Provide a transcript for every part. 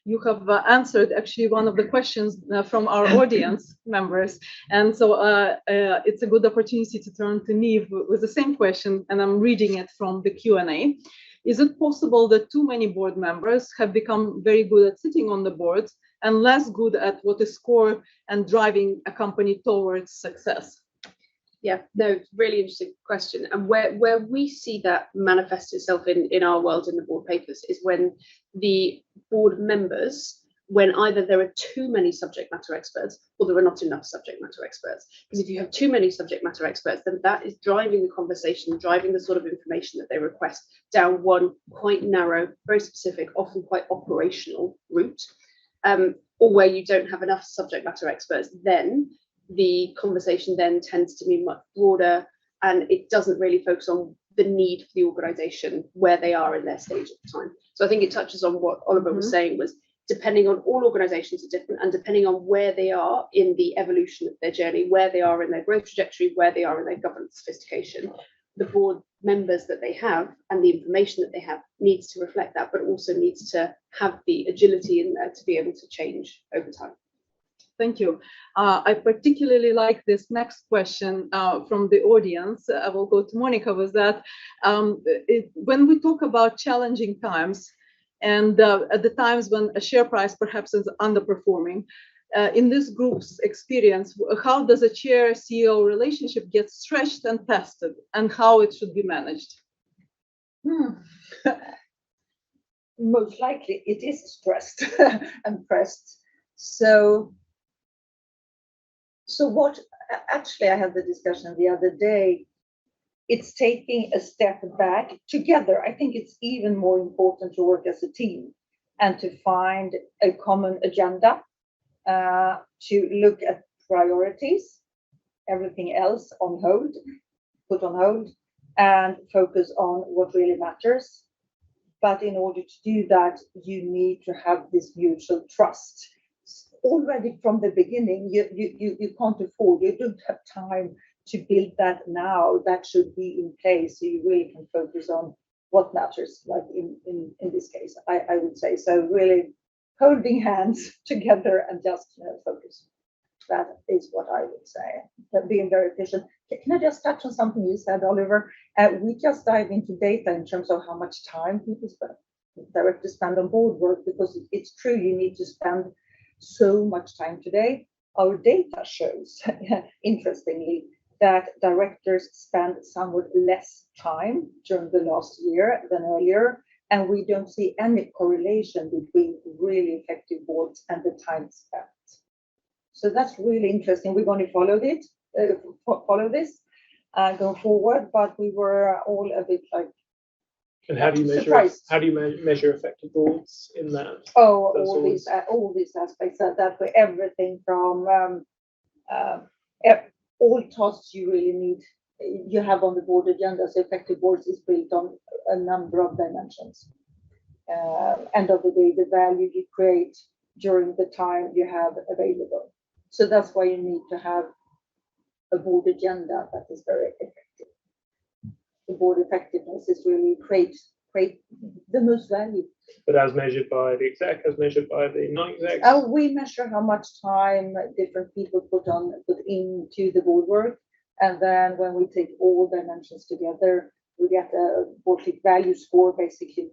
You have answered actually one of the questions from our audience members. And so it's a good opportunity to turn to Niamh with the same question, and I'm reading it from the Q&A. Is it possible that too many board members have become very good at sitting on the board and less good at what is core and driving a company towards success? Yeah, no, really interesting question. And where we see that manifest itself in our world in the board papers is when the board members, when either there are too many subject matter experts or there are not enough subject matter experts. Because if you have too many subject matter experts, then that is driving the conversation, driving the sort of information that they request down one quite narrow, very specific, often quite operational route. Or where you don't have enough subject matter experts, then the conversation then tends to be much broader, and it doesn't really focus on the need for the organisation where they are in their stage at the time. So I think it touches on what Oliver was saying, was depending on, all organisations are different, and depending on where they are in the evolution of their journey, where they are in their growth trajectory, where they are in their governance sophistication, the board members that they have and the information that they have needs to reflect that, but also needs to have the agility in there to be able to change over time. Thank you. I particularly like this next question from the audience. I will go to Monica with that. When we talk about challenging times and at the times when a share price perhaps is underperforming, in this group's experience, how does a chair-CEO relationship get stretched and tested, and how it should be managed? Most likely it is stressed and pressed. So what, actually I had the discussion the other day, it's taking a step back together. I think it's even more important to work as a team and to find a common agenda, to look at priorities, everything else on hold, put on hold, and focus on what really matters. But in order to do that, you need to have this mutual trust. Already from the beginning, you can't afford, you don't have time to build that now. That should be in place so you really can focus on what matters, like in this case, I would say. So really holding hands together and just focus. That is what I would say, that being very efficient. Can I just touch on something you said, Oliver? We just dive into data in terms of how much time people directors spend on board work, because it's true, you need to spend so much time today. Our data shows, interestingly, that directors spend somewhat less time during the last year than earlier, and we don't see any correlation between really effective boards and the time spent. So that's really interesting. We're going to follow this going forward, but we were all a bit like. And how do you measure? Surprised. How do you measure effective boards in that? Oh, all these aspects. That for everything from all tasks you really need. You have on the board agenda. So effective boards is built on a number of dimensions. End of the day, the value you create during the time you have available. So that's why you need to have a board agenda that is very effective. The board effectiveness is really create the most value. But as measured by the exec, as measured by the non-exec? We measure how much time different people put into the board work. And then when we take all dimensions together, we get a BoardClic value score, basically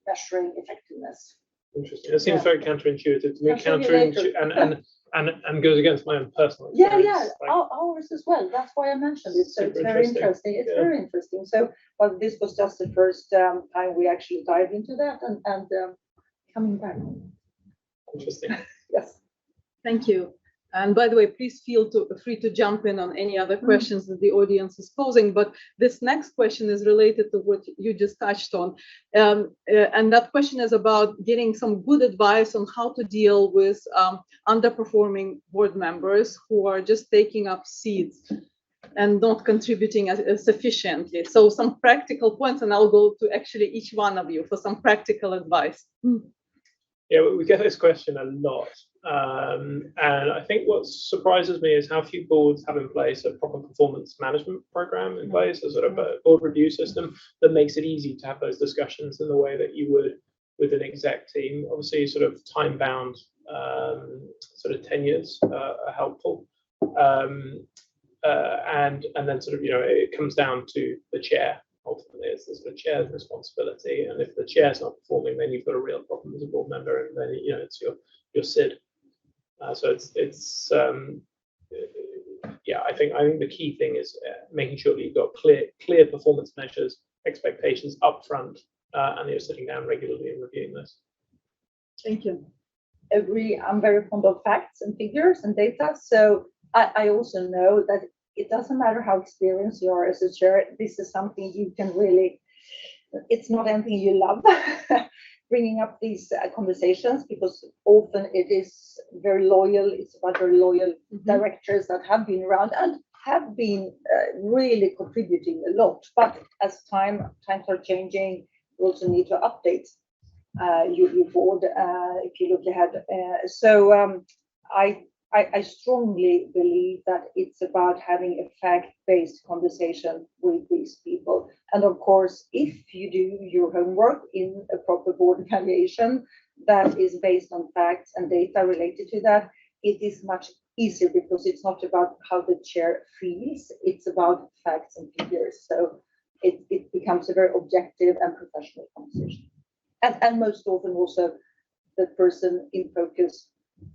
measuring effectiveness. Interesting. It seems very counterintuitive to me, and goes against my own personal experience. Ours as well. That's why I mentioned it. So it's very interesting. It's very interesting. So, but this was just the first time we actually dived into that and coming back. Interesting. Yes. Thank you. And by the way, please feel free to jump in on any other questions that the audience is posing. But this next question is related to what you just touched on. And that question is about getting some good advice on how to deal with underperforming board members who are just taking up seats and not contributing sufficiently. So some practical points, and I'll go to actually each one of you for some practical advice. Yeah, we get this question a lot. And I think what surprises me is how few boards have in place a proper performance management program in place, a sort of a board review system that makes it easy to have those discussions in the way that you would with an exec team. Obviously, sort of time-bound sort of tenures are helpful, and then sort of it comes down to the chair. Ultimately, it's the sort of chair's responsibility, and if the chair's not performing, then you've got a real problem as a board member, and then it's your SID. So it's yeah, I think the key thing is making sure that you've got clear performance measures, expectations up front, and you're sitting down regularly and reviewing this. Thank you. Agree. I'm very fond of facts and figures and data. So I also know that it doesn't matter how experienced you are as a chair. This is something you can really, it's not anything you love, bringing up these conversations, because often it is very loyal. It's about very loyal directors that have been around and have been really contributing a lot. But as times are changing, you also need to update your board if you look ahead. So I strongly believe that it's about having a fact-based conversation with these people. And of course, if you do your homework in a proper board evaluation that is based on facts and data related to that, it is much easier, because it's not about how the chair feels, it's about facts and figures. So it becomes a very objective and professional conversation. And most often also the person in focus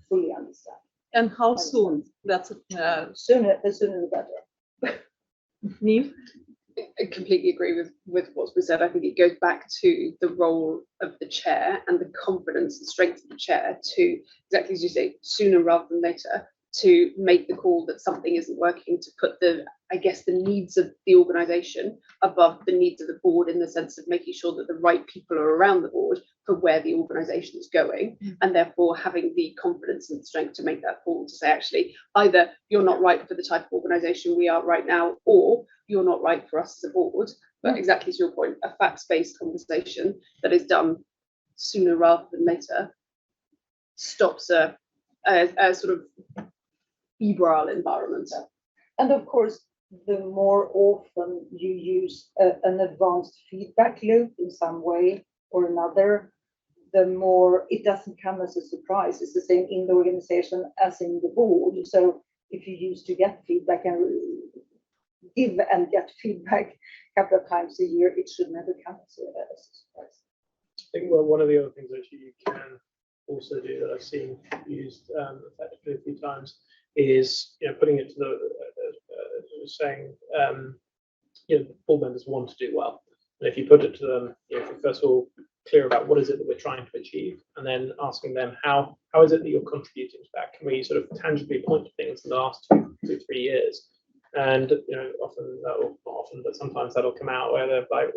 fully understands. And how soon? That's the sooner the better. Niamh? I completely agree with what's been said. I think it goes back to the role of the chair and the confidence and strength of the chair to, exactly as you say, sooner rather than later, to make the call that something isn't working, to put the needs of the organisation above the needs of the board, in the sense of making sure that the right people are around the board for where the organisation is going, and therefore having the confidence and strength to make that call, to say, actually, either you're not right for the type of organisation we are right now, or you're not right for us as a board. But exactly to your point, a facts-based conversation that is done sooner rather than later stops a sort of febrile environment. And of course, the more often you use an advanced feedback loop in some way or another, the more it doesn't come as a surprise. It's the same in the organization as in the board. So if you used to get feedback and give and get feedback a couple of times a year, it should never come as a surprise. I think one of the other things actually you can also do that I've seen used effectively a few times is putting it to the saying board members want to do well, and if you put it to them, if you're first of all clear about what is it that we're trying to achieve, and then asking them how is it that you're contributing to that, can we sort of tangibly point to things in the last 2-3 years, and often not often, but sometimes that'll come out where they're like,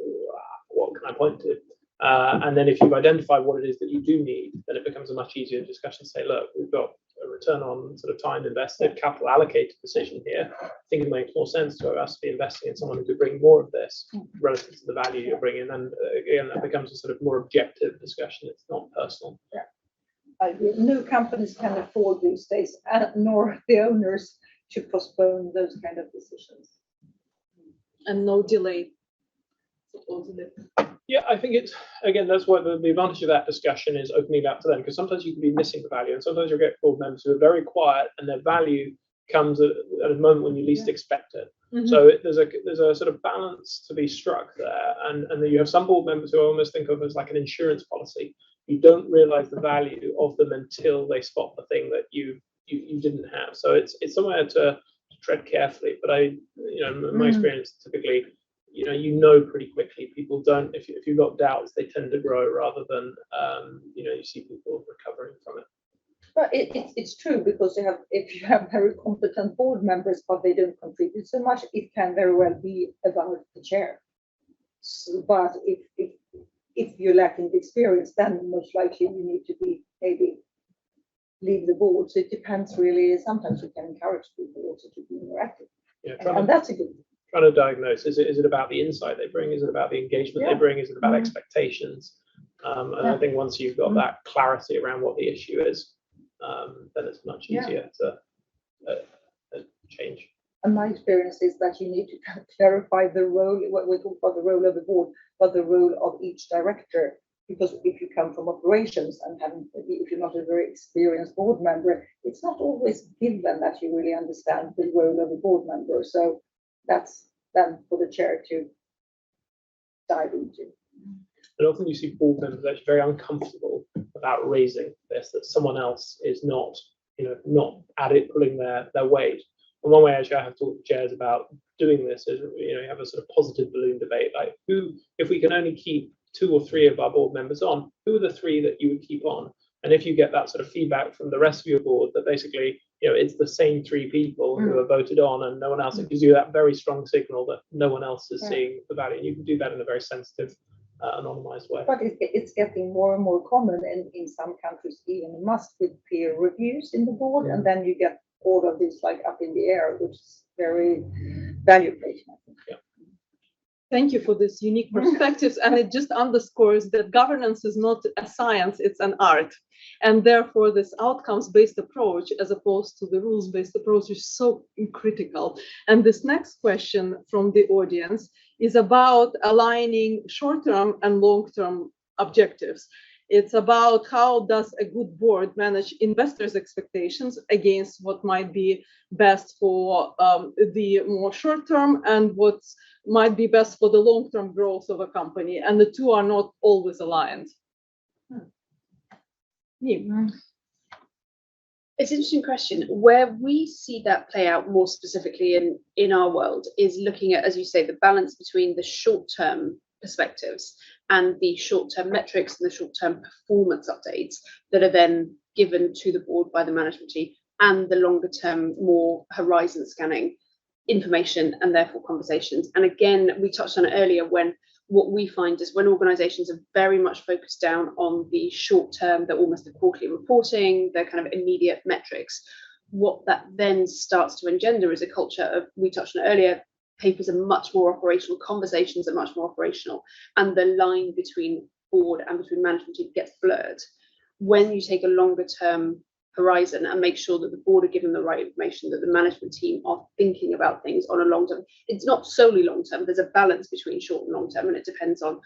what can I point to? And then if you've identified what it is that you do need, then it becomes a much easier discussion to say, look, we've got a return on sort of time invested, capital allocated decision here. I think it makes more sense to us to be investing in someone who could bring more of this relative to the value you're bringing. And again, that becomes a sort of more objective discussion. It's not personal. Yeah. No companies can afford these days, nor the owners, to postpone those kind of decisions. And no delay, supposedly. Yeah, I think it's, again, that's what the advantage of that discussion is, opening it up to them, because sometimes you can be missing the value, and sometimes you'll get board members who are very quiet and their value comes at a moment when you least expect it. So there's a sort of balance to be struck there, and then you have some board members who I almost think of as like an insurance policy. You don't realize the value of them until they spot the thing that you didn't have. So it's somewhere to tread carefully, but in my experience, typically pretty quickly. People don't, if you've got doubts, they tend to grow rather than you see people recovering from it. But it's true, because if you have very competent board members but they don't contribute so much, it can very well be about the chair. But if you're lacking the experience, then most likely you need to maybe leave the board. So it depends really. Sometimes you can encourage people also to be more active. Yeah, and that's a good thing. Trying to diagnose, is it about the insight they bring? Is it about the engagement they bring? Is it about expectations? And I think once you've got that clarity around what the issue is, then it's much easier to change. And my experience is that you need to clarify the role. What we talk about the role of the board, but the role of each director because if you come from operations and if you're not a very experienced board member, it's not always given that you really understand the role of a board member. So that's then for the chair to dive into. And often you see board members actually very uncomfortable about raising this, that someone else is not, not at it, pulling their weight. And one way actually I have talked to chairs about doing this is, you have a sort of positive balloon debate, like if we can only keep 2 or 3 of our board members on, who are the 3 that you would keep on? And if you get that sort of feedback from the rest of your board that basically, it's the same 3 people who are voted on and no one else, it gives you that very strong signal that no one else is seeing the value. And you can do that in a very sensitive, anonymized way. But it's getting more and more common, and in some countries even must with peer reviews in the board, and then you get all of this like up in the air, which is very value creation, I think. Yeah. Thank you for this unique perspectives, and it just underscores that governance is not a science, it's an art. And therefore, this outcomes-based approach, as opposed to the rules-based approach, is so critical. And this next question from the audience is about aligning short-term and long-term objectives. It's about how does a good board manage investors' expectations against what might be best for the more short-term and what might be best for the long-term growth of a company. And the two are not always aligned. Niamh. It's an interesting question. Where we see that play out more specifically in our world is looking at, as you say, the balance between the short-term perspectives and the short-term metrics and the short-term performance updates that are then given to the board by the management team, and the longer-term, more horizon scanning information and therefore conversations. And again, we touched on it earlier, when what we find is when organizations are very much focused down on the short term, the almost the quarterly reporting, the kind of immediate metrics, what that then starts to engender is a culture of, we touched on it earlier, papers are much more operational, conversations are much more operational, and the line between board and between management team gets blurred. When you take a longer term horizon and make sure that the board are given the right information, that the management team are thinking about things on a long term. It's not solely long term, there's a balance between short and long term, and it depends on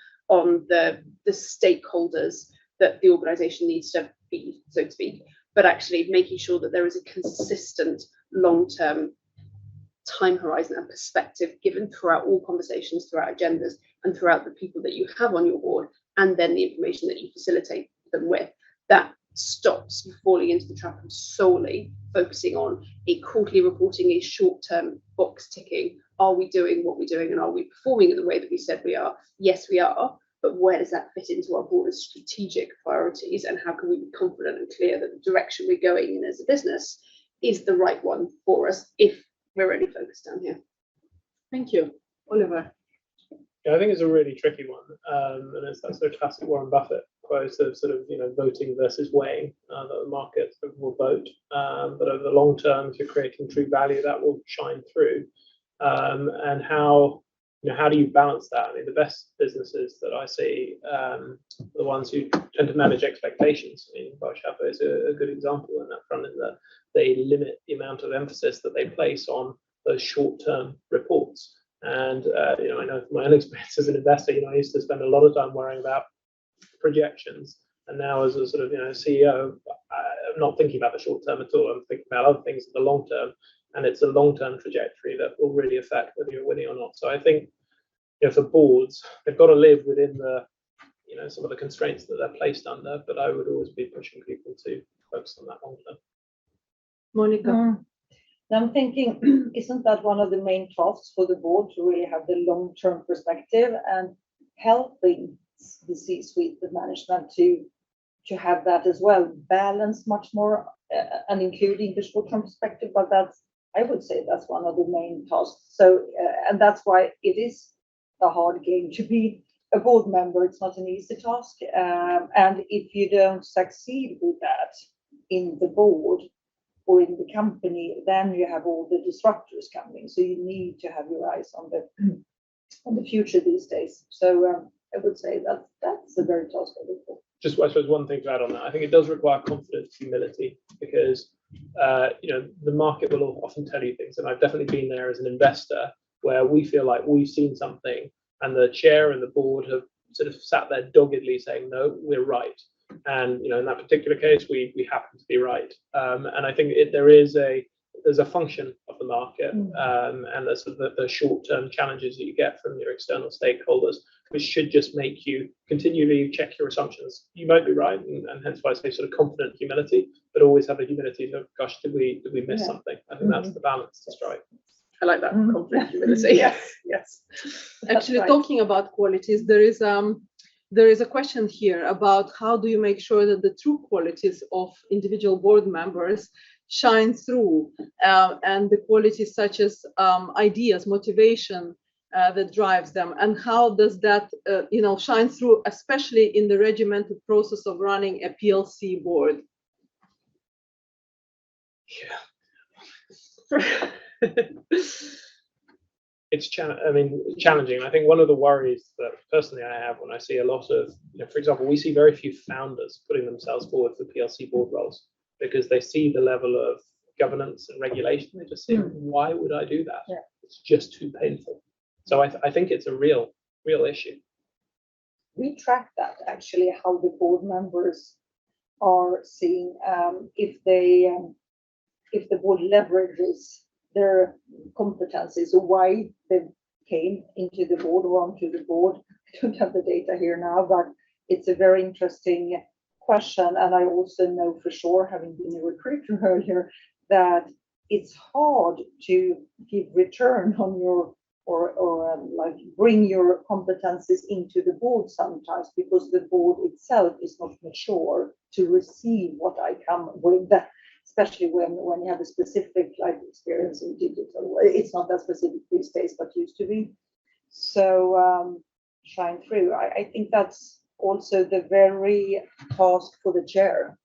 the stakeholders that the organization needs to be, so to speak, but actually making sure that there is a consistent long term time horizon and perspective given throughout all conversations, throughout agendas, and throughout the people that you have on your board, and then the information that you facilitate them with. That stops you falling into the trap of solely focusing on a quarterly reporting, a short-term box ticking. Are we doing what we're doing, and are we performing in the way that we said we are? Yes, we are, but where does that fit into our board's strategic priorities, and how can we be confident and clear that the direction we're going in as a business is the right one for us if we're really focused down here? Thank you. Oliver. Yeah, I think it's a really tricky one, and it's that sort of classic Warren Buffett quote of sort of voting versus weighing, that the market will vote, but over the long term, if you're creating true value, that will shine through. And how do you balance that? I mean, the best businesses that I see, the ones who tend to manage expectations. I mean, BoardClic is a good example in that front, in that they limit the amount of emphasis that they place on those short-term reports. And I know from my own experience as an investor, I used to spend a lot of time worrying about projections, and now as a sort of CEO, I'm not thinking about the short term at all. I'm thinking about other things in the long term, and it's a long-term trajectory that will really affect whether you're winning or not. So I think for boards, they've got to live within the some of the constraints that they're placed under, but I would always be pushing people to focus on that long term. Monica. I'm thinking, isn't that one of the main tasks for the board, to really have the long-term perspective and helping the C-suite, the management, to have that as well, balance much more and including the short-term perspective? But I would say that's one of the main tasks. So, and that's why it is a hard game to be a board member. It's not an easy task. And if you don't succeed with that in the board or in the company, then you have all the disruptors coming. So you need to have your eyes on the future these days. So I would say that's a very task for the board. Just, I suppose, one thing to add on that, I think it does require confidence, humility, because the market will often tell you things, and I've definitely been there as an investor where we feel like we've seen something, and the chair and the board have sort of sat there doggedly saying, no, we're right. And in that particular case, we happen to be right. And I think there's a function of the market, and there's sort of the short-term challenges that you get from your external stakeholders, which should just make you continually check your assumptions. You might be right, and hence why I say sort of confident humility, but always have the humility of, gosh, did we miss something? I think that's the balance to strike. I like that, confident humility. Yes. Actually, right. talking about qualities, there is a question here about how do you make sure that the true qualities of individual board members shine through, and the qualities such as ideas, motivation that drives them, and how does that shine through, especially in the regimented process of running a PLC board? Yeah. It's challenging. I think one of the worries that personally I have when I see a lot of, for example, we see very few founders putting themselves forward for PLC board roles because they see the level of governance and regulation. They just think, why would I do that? Yeah. It's just too painful. So I think it's a real issue. We track that actually, how the board members are seeing if the board leverages their competencies, or why they came into the board or onto the board. I don't have the data here now, but it's a very interesting question. And I also know for sure, having been a recruiter earlier, that it's hard to give return on your like bring your competencies into the board sometimes, because the board itself is not mature to receive what I come with, especially when you have a specific experience in digital. It's not that specific these days, but used to be. So shine through. I think that's also the very task for the chair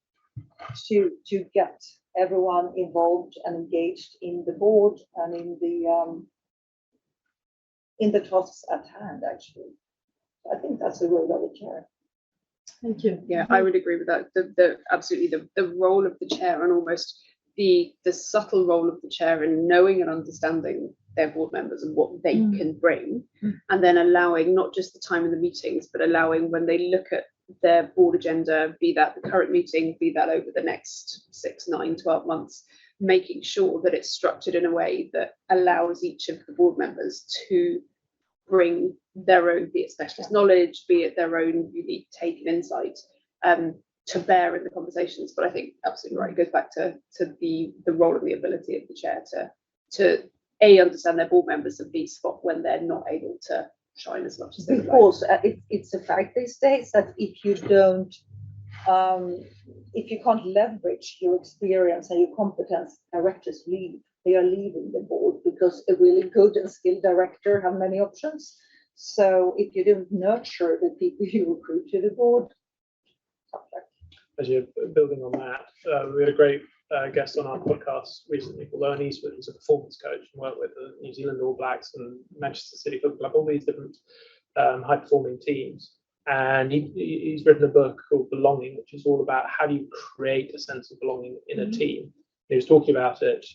to get everyone involved and engaged in the board and in the tasks at hand, actually. I think that's the role of the chair. Thank you. Yeah, I would agree with that. Absolutely the role of the chair, and almost the subtle role of the chair in knowing and understanding their board members and what they can bring, and then allowing not just the time in the meetings, but allowing when they look at their board agenda, be that the current meeting, be that over the next 6, 9, 12 months, making sure that it's structured in a way that allows each of the board members to bring their own, be it specialist knowledge, be it their own unique take and insight, to bear in the conversations. But I think absolutely right, it goes back to the role and the ability of the chair to understand their board members and B, spot when they're not able to shine as much as they would like. Because it's a fact these days that if you don't, if you can't leverage your experience and your competence, directors leave. They are leaving the board because a really good and skilled director have many options. So if you don't nurture the people you recruit to the board, as you're building on that, we had a great guest on our podcast recently called Owen Eastwood, who's a performance coach and worked with the New Zealand All Blacks and Manchester City Football Club, all these different high-performing teams. And he's written a book called Belonging, which is all about how do you create a sense of belonging in a team. He was talking about it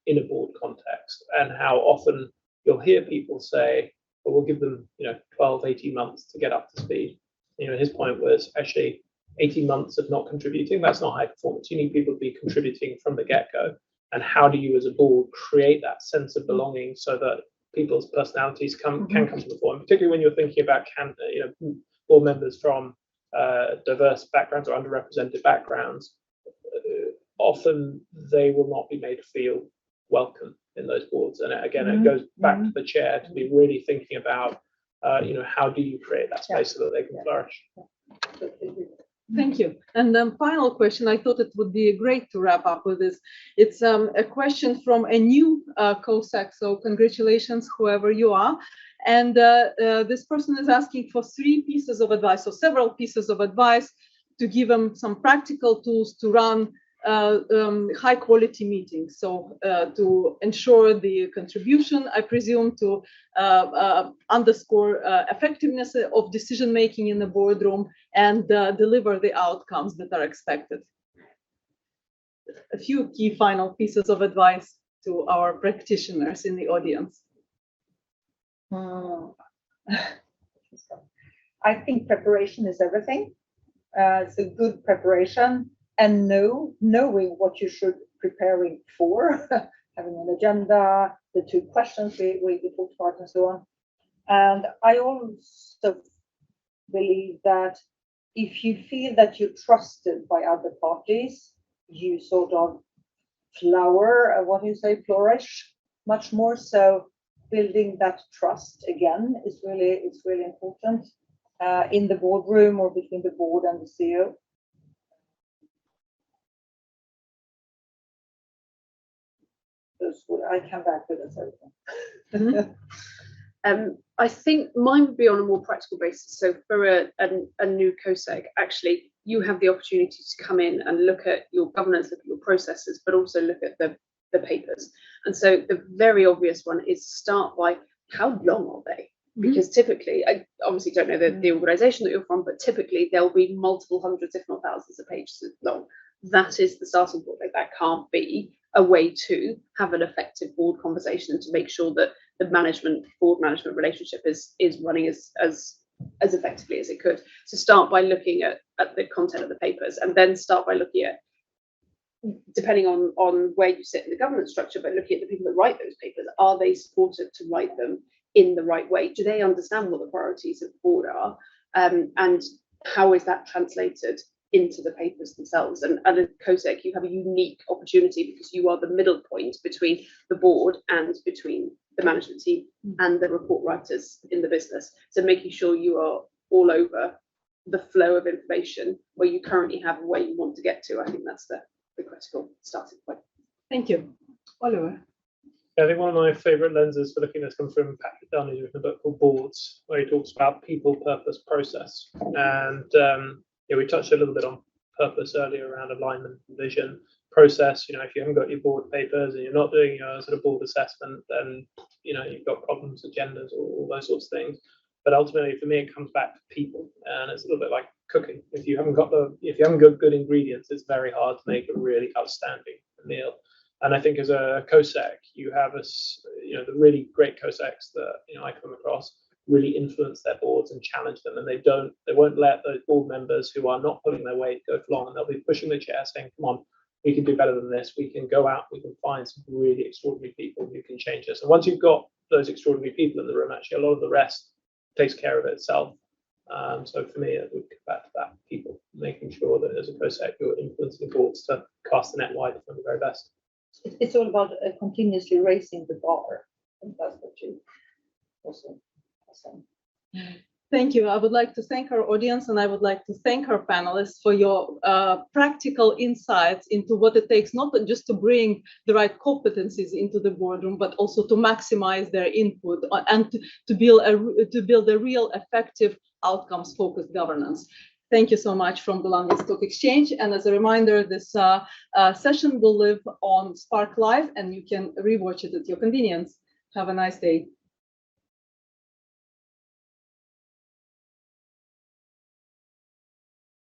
in a board context, and how often you'll hear people say, well, we'll give them 12, 18 months to get up to speed. His point was actually 18 months of not contributing, that's not high performance. You need people to be contributing from the get-go. And how do you as a board create that sense of belonging so that people's personalities can come to the fore? And particularly when you're thinking about board members from diverse backgrounds or underrepresented backgrounds, often they will not be made to feel welcome in those boards. And again, it goes back to the chair to be really thinking about, how do you create that space so that they can flourish? Thank you. And then final question, I thought it would be great to wrap up with this. It's a question from a new COSAC, so congratulations, whoever you are. And this person is asking for 3 pieces of advice, or several pieces of advice, to give them some practical tools to run high quality meetings. So to ensure the contribution, I presume, to underscore effectiveness of decision making in the boardroom, and deliver the outcomes that are expected. A few key final pieces of advice to our practitioners in the audience. I think preparation is everything. It's a good preparation, and knowing what you should preparing for, having an agenda, the 2 questions we talked about, and so on. And I also believe that if you feel that you're trusted by other parties, you sort of flourish much more. So building that trust again is really important in the boardroom or between the board and the CEO. I come back with this everything. I think mine would be on a more practical basis. So for a new COSEC, actually, you have the opportunity to come in and look at your governance, look at your processes, but also look at the papers. And so the very obvious one is start by how long are they? Because typically, I obviously don't know the organization that you're from, but typically there'll be multiple hundreds, if not thousands of pages long. That is the starting point. Like, that can't be a way to have an effective board conversation to make sure that the board management relationship is running as effectively as it could. So start by looking at the content of the papers, and then start by looking at, depending on where you sit in the governance structure, but looking at the people that write those papers. Are they supported to write them in the right way? Do they understand what the priorities of the board are? And how is that translated into the papers themselves? And at COSEC, you have a unique opportunity because you are the middle point between the board and between the management team and the report writers in the business. So making sure you are all over the flow of information where you currently have and where you want to get to. I think that's the critical starting point. Thank you. Oliver. I think one of my favourite lenses for looking at this comes from Patrick Dunn, who's written a book called Boards, where he talks about people, purpose, process. And we touched a little bit on purpose earlier around alignment, vision, process. If you haven't got your board papers and you're not doing your sort of board assessment, then you've got problems, agendas, all those sorts of things. But ultimately, for me, it comes back to people, and it's a little bit like cooking. If you haven't got good ingredients, it's very hard to make a really outstanding meal. And I think as a COSEC, you have the really great COSECs that I come across really influence their boards and challenge them, and they won't let those board members who are not pulling their weight go for long, and they'll be pushing the chair saying, come on, we can do better than this, we can go out, we can find some really extraordinary people who can change this. And once you've got those extraordinary people in the room, actually a lot of the rest takes care of itself. So for me, it would come back to that, people, making sure that as a COSEC you're influencing boards to cast the net wide from the very best. It's all about continuously raising the bar, and that's what you also. Thank you. I would like to thank our audience, and I would like to thank our panelists for your practical insights into what it takes, not just to bring the right competencies into the boardroom, but also to maximize their input and to build a real effective outcomes-focused governance. Thank you so much from the London Stock Exchange. And as a reminder, this session will live on Spark Live, and you can rewatch it at your convenience. Have a nice day.